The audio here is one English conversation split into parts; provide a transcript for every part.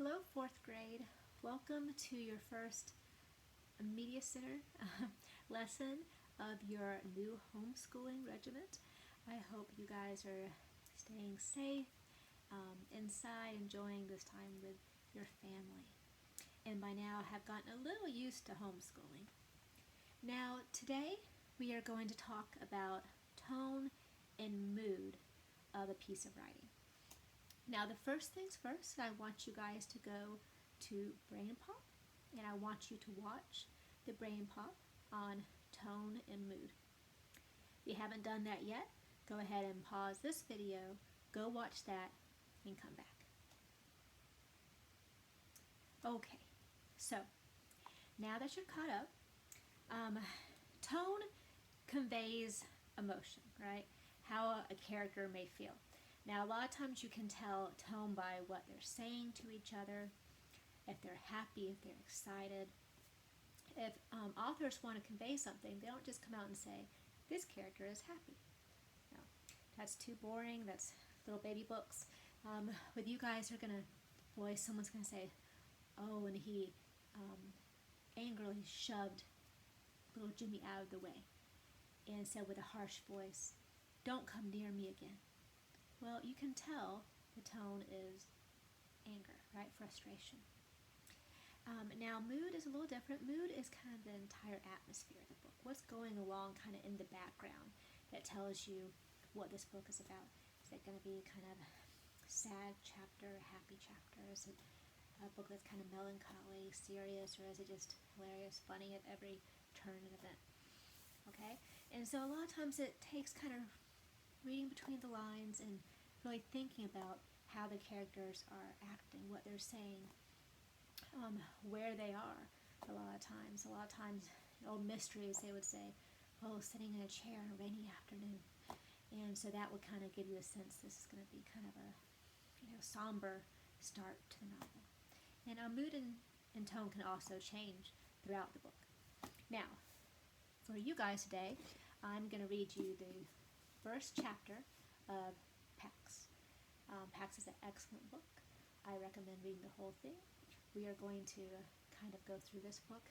Hello, fourth grade. Welcome to your first Media Center lesson of your new homeschooling regiment. I hope you guys are staying safe, inside, enjoying this time with your family, and by now have gotten a little used to homeschooling. Now, today we are going to talk about tone and mood of a piece of writing. Now, the first things first, I want you guys to go to Brain Pop, and I want you to watch the Brain Pop on tone and mood. If you haven't done that yet, go ahead and pause this video, go watch that, and come back. Okay, so now that you're caught up, tone conveys emotion, right? How a character may feel. Now, a lot of times you can tell tone by what they're saying to each other, if they're happy, if they're excited. If authors want to convey something, they don't just come out and say, this character is happy. No, that's too boring. That's little baby books. With you guys are going to, someone's going to say, oh, and he angrily shoved little Jimmy out of the way and said with a harsh voice, don't come near me again. Well, you can tell the tone is anger, right? Frustration. Now, mood is a little different. Mood is kind of the entire atmosphere of the book. What's going along kind of in the background that tells you what this book is about. Is it going to be kind of a sad chapter, a happy chapter? Is it a book that's kind of melancholy, serious, or is it just hilarious, funny at every turn and event? Okay? And so a lot of times it takes kind of reading between the lines and really thinking about how the characters are acting, what they're saying, where they are. A lot of times, old mysteries, they would say, oh, sitting in a chair on a rainy afternoon. And so that would kind of give you a sense this is going to be kind of a somber start to the novel. And mood and tone can also change throughout the book. Now, for you guys today, I'm going to read you the first chapter of Pax. Pax is an excellent book. I recommend reading the whole thing. We are going to kind of go through this book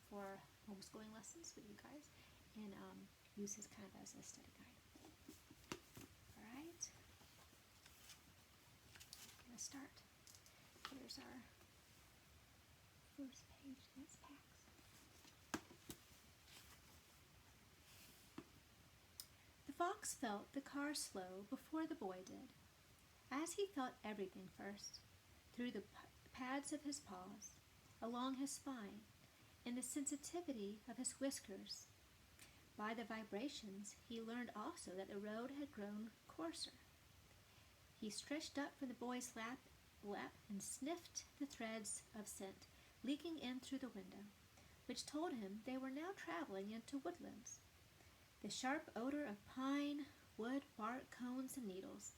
for homeschooling lessons with you guys and use this kind of as a study guide. All right. I'm going to start. Here's our first page. That's Pax. The fox felt the car slow before the boy did, as he felt everything first, through the pads of his paws, along his spine, and the sensitivity of his whiskers. By the vibrations, he learned also that the road had grown coarser. He stretched up from the boy's lap and sniffed the threads of scent leaking in through the window, which told him they were now traveling into woodlands. The sharp odor of pine, wood, bark, cones, and needles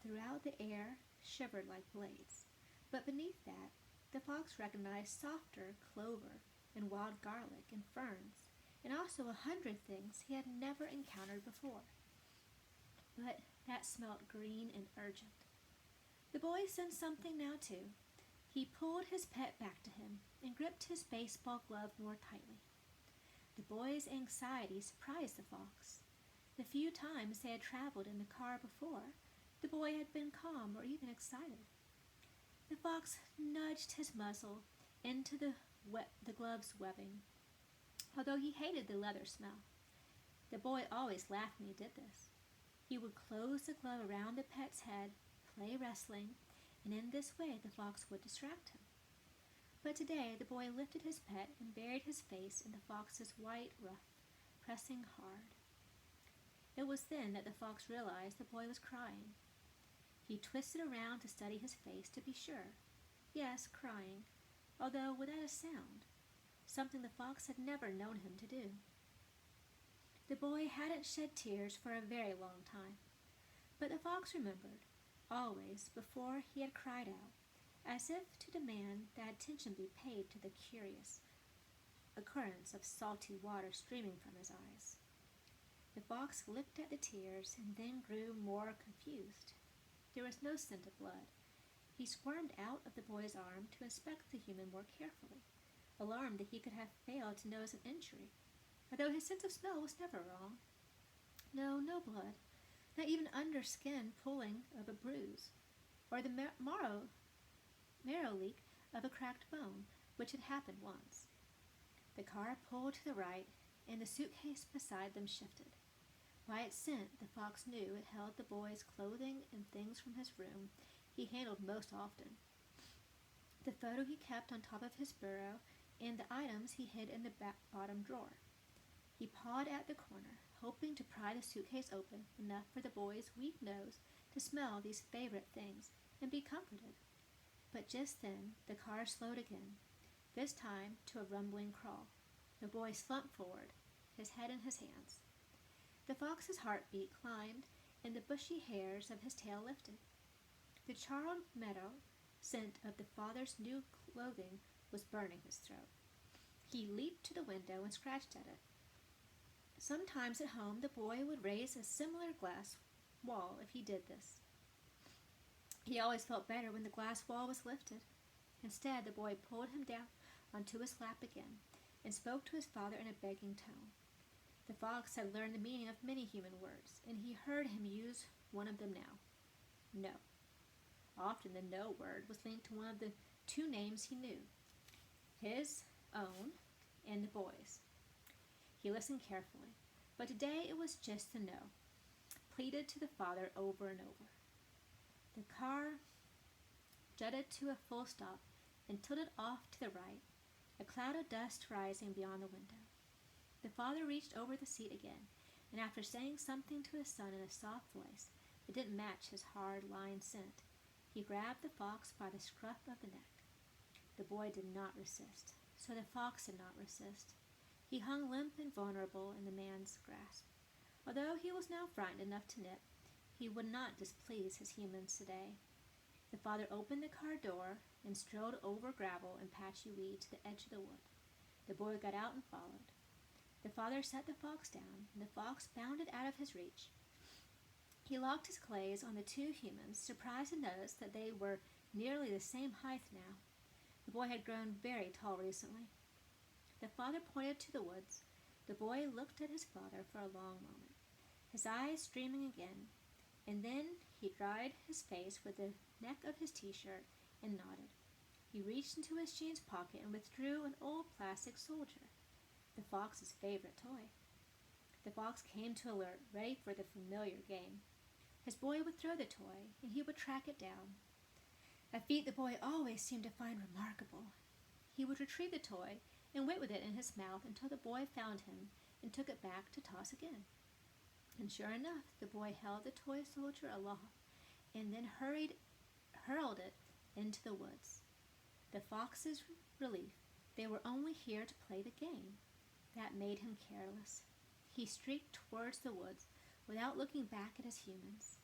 throughout the air shivered like blades. But beneath that, the fox recognized softer clover and wild garlic and ferns, and also 100 things he had never encountered before. But that smelt green and urgent. The boy sensed something now, too. He pulled his pet back to him and gripped his baseball glove more tightly. The boy's anxiety surprised the fox. The few times they had traveled in the car before, the boy had been calm or even excited. The fox nudged his muzzle into the glove's webbing, although he hated the leather smell. The boy always laughed when he did this. He would close the glove around the pet's head, play wrestling, and in this way the fox would distract him. But today the boy lifted his pet and buried his face in the fox's white ruff, pressing hard. It was then that the fox realized the boy was crying. He twisted around to study his face to be sure. Yes, crying, although without a sound, something the fox had never known him to do. The boy hadn't shed tears for a very long time, but the fox remembered, always, before he had cried out, as if to demand that attention be paid to the curious occurrence of salty water streaming from his eyes. The fox looked at the tears and then grew more confused. There was no scent of blood, He squirmed out of the boy's arm to inspect the human more carefully, alarmed that he could have failed to notice an injury, although his sense of smell was never wrong. No, no blood, not even under skin pulling of a bruise, or the marrow leak of a cracked bone, which had happened once. The car pulled to the right, and the suitcase beside them shifted. By its scent, the fox knew it held the boy's clothing and things from his room he handled most often. The photo he kept on top of his bureau, and the items he hid in the bottom drawer. He pawed at the corner, hoping to pry the suitcase open enough for the boy's weak nose to smell these favorite things and be comforted. But just then, the car slowed again, this time to a rumbling crawl. The boy slumped forward, his head in his hands. The fox's heartbeat climbed, and the bushy hairs of his tail lifted. The charred meadow scent of the father's new clothing was burning his throat. He leaped to the window and scratched at it. Sometimes at home the boy would raise a similar glass wall if he did this. He always felt better when the glass wall was lifted. Instead, the boy pulled him down onto his lap again and spoke to his father in a begging tone. The fox had learned the meaning of many human words, and he heard him use one of them now. No. Often the no word was linked to one of the two names he knew, his own and the boy's. He listened carefully, but today it was just the no, pleaded to the father over and over. The car jutted to a full stop and tilted off to the right, a cloud of dust rising beyond the window. The father reached over the seat again, and after saying something to his son in a soft voice that didn't match his hard-line scent, he grabbed the fox by the scruff of the neck. The boy did not resist, so the fox did not resist. He hung limp and vulnerable in the man's grasp. Although he was now frightened enough to nip, he would not displease his humans today. The father opened the car door and strode over gravel and patchy weed to the edge of the wood. The boy got out and followed. The father set the fox down, and the fox bounded out of his reach. He locked his clays on the two humans, surprised to notice that they were nearly the same height now. The boy had grown very tall recently. The father pointed to the woods. The boy looked at his father for a long moment, his eyes streaming again, and then he dried his face with the neck of his t-shirt and nodded. He reached into his jeans pocket and withdrew an old plastic soldier, the fox's favorite toy. The fox came to alert, ready for the familiar game. His boy would throw the toy, and he would track it down, a feat the boy always seemed to find remarkable. He would retrieve the toy and wait with it in his mouth until the boy found him and took it back to toss again. And sure enough, the boy held the toy soldier aloft and then hurled it into the woods. The fox's relief, they were only here to play the game. That made him careless. He streaked towards the woods without looking back at his humans.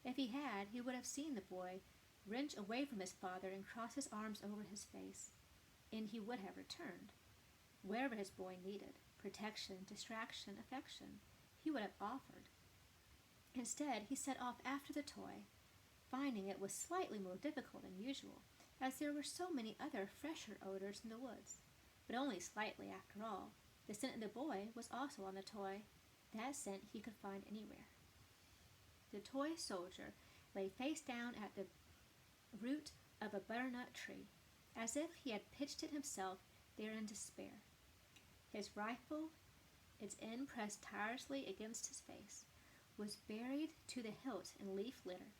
If he had, he would have seen the boy wrench away from his father and cross his arms over his face, and he would have returned. Wherever his boy needed protection, distraction, affection, he would have offered. Instead, he set off after the toy, finding it was slightly more difficult than usual, as there were so many other fresher odors in the woods, but only slightly after all. The scent of the boy was also on the toy, that scent he could find anywhere. The toy soldier lay face down at the root of a butternut tree, as if he had pitched it himself there in despair. His rifle, its end pressed tirelessly against his face, was buried to the hilt in leaf litter.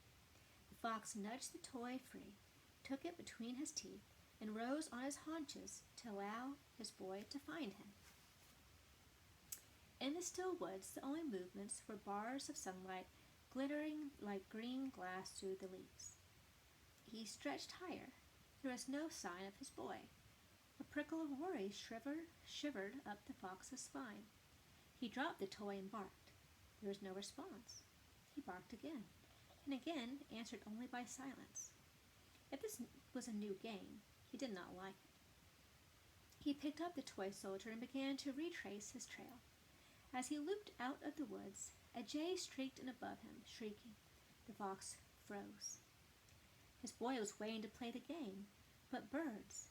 The fox nudged the toy free, took it between his teeth, and rose on his haunches to allow his boy to find him. In the still woods, the only movements were bars of sunlight glittering like green glass through the leaves. He stretched higher. There was no sign of his boy. A prickle of worry shivered up the fox's spine. He dropped the toy and barked. There was no response. He barked again, and again answered only by silence. If this was a new game, he did not like it. He picked up the toy soldier and began to retrace his trail. As he looped out of the woods, a jay streaked in above him, shrieking. The fox froze. His boy was waiting to play the game. But birds.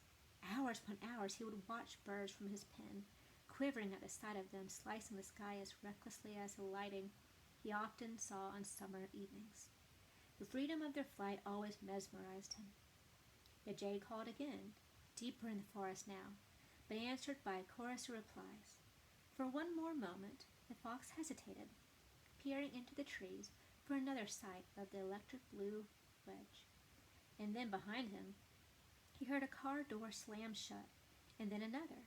Hours upon hours he would watch birds from his pen, quivering at the sight of them, slicing the sky as recklessly as the lightning he often saw on summer evenings. The freedom of their flight always mesmerized him. The jay called again, deeper in the forest now, but answered by a chorus of replies. For one more moment the fox hesitated, peering into the trees for another sight of the electric blue wedge. And then behind him he heard a car door slam shut, and then another.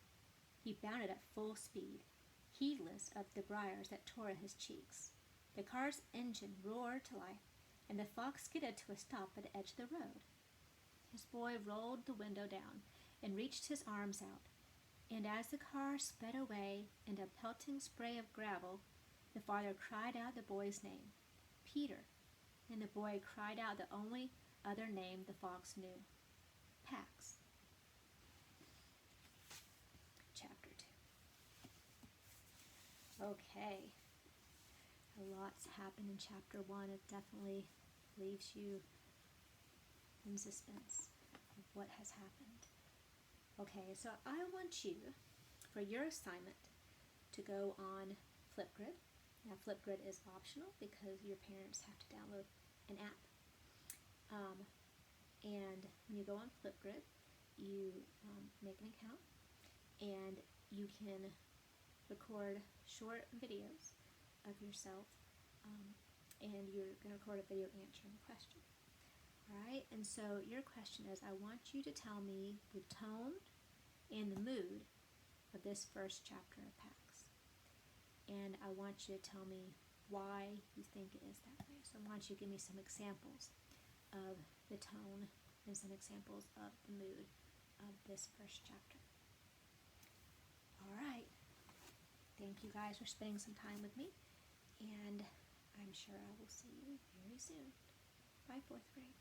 He bounded at full speed, heedless of the briars that tore at his cheeks. The car's engine roared to life, and the fox skidded to a stop at the edge of the road. His boy rolled the window down and reached his arms out, and as the car sped away in a pelting spray of gravel, the father cried out the boy's name, Peter, and the boy cried out the only other name the fox knew, Pax. Chapter 2. Okay. A lot's happened in Chapter 1. It definitely leaves you in suspense of what has happened. Okay, so I want you, for your assignment, to go on Flipgrid. Now, Flipgrid is optional because your parents have to download an app. And when you go on Flipgrid, you make an account, and you can record short videos of yourself, and you're going to record a video answering a question. Alright, and so your question is, I want you to tell me the tone and the mood of this first chapter of Pax. And I want you to tell me why you think it is that way. So I want you to give me some examples of the tone and some examples of the mood of this first chapter. Alright, thank you guys for spending some time with me, and I'm sure I will see you very soon. Bye, 4th grade.